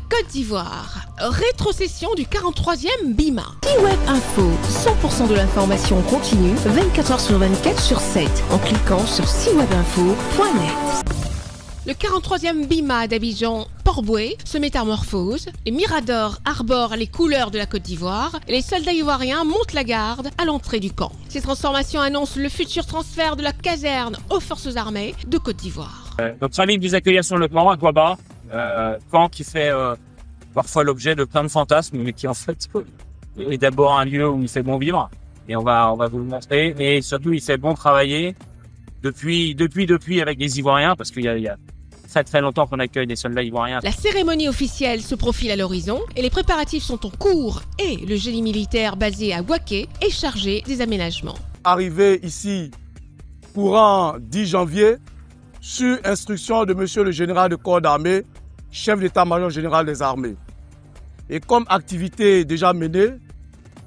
Côte d'Ivoire. Rétrocession du 43e BIMA. C-Web Info, 100% de l'information continue, 24h sur 24 sur 7, en cliquant sur cwebinfo.net. Le 43e BIMA d'Abidjan, Port-Boué, se métamorphose. Les Miradors arborent les couleurs de la Côte d'Ivoire et les soldats ivoiriens montent la garde à l'entrée du camp. Ces transformations annoncent le futur transfert de la caserne aux forces armées de Côte d'Ivoire. Notre famille vous accueille sur le camp à Guaba, camp qui fait parfois l'objet de plein de fantasmes, mais qui en fait est d'abord un lieu où il fait bon vivre. Et on va vous le montrer. Et surtout, il fait bon travailler depuis avec les Ivoiriens, parce qu'il y a très longtemps qu'on accueille des soldats ivoiriens. La cérémonie officielle se profile à l'horizon et les préparatifs sont en cours et le génie militaire basé à Ouaké est chargé des aménagements. Arrivé ici courant 10 janvier, sur instruction de monsieur le général de corps d'armée, chef d'état-major général des armées. Et comme activité déjà menée,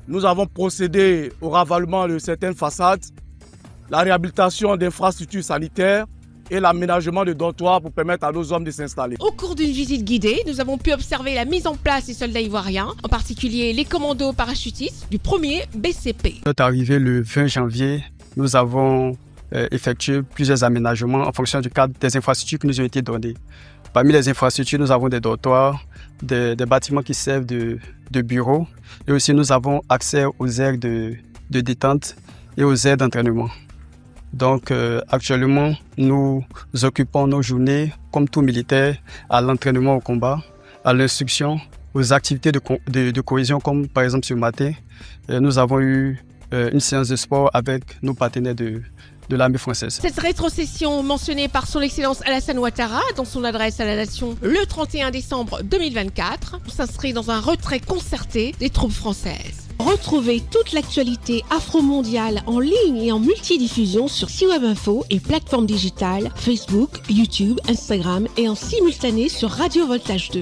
nous avons procédé au ravalement de certaines façades, la réhabilitation d'infrastructures sanitaires et l'aménagement de dortoirs pour permettre à nos hommes de s'installer. Au cours d'une visite guidée, nous avons pu observer la mise en place des soldats ivoiriens, en particulier les commandos parachutistes du 1er BCP. Notre arrivée le 20 janvier, nous avons effectué plusieurs aménagements en fonction du cadre des infrastructures qui nous ont été données. Parmi les infrastructures, nous avons des dortoirs, des bâtiments qui servent de bureaux et aussi nous avons accès aux aires de détente et aux aires d'entraînement. Donc actuellement, nous occupons nos journées, comme tout militaire, à l'entraînement au combat, à l'instruction, aux activités de cohésion, comme par exemple ce matin, nous avons eu une séance de sport avec nos partenaires de l'armée française. Cette rétrocession mentionnée par son Excellence Alassane Ouattara dans son adresse à la nation le 31 décembre 2024 s'inscrit dans un retrait concerté des troupes françaises. Retrouvez toute l'actualité afro-mondiale en ligne et en multidiffusion sur C-Web Info et plateformes digitales, Facebook, YouTube, Instagram et en simultané sur Radio Voltage 2.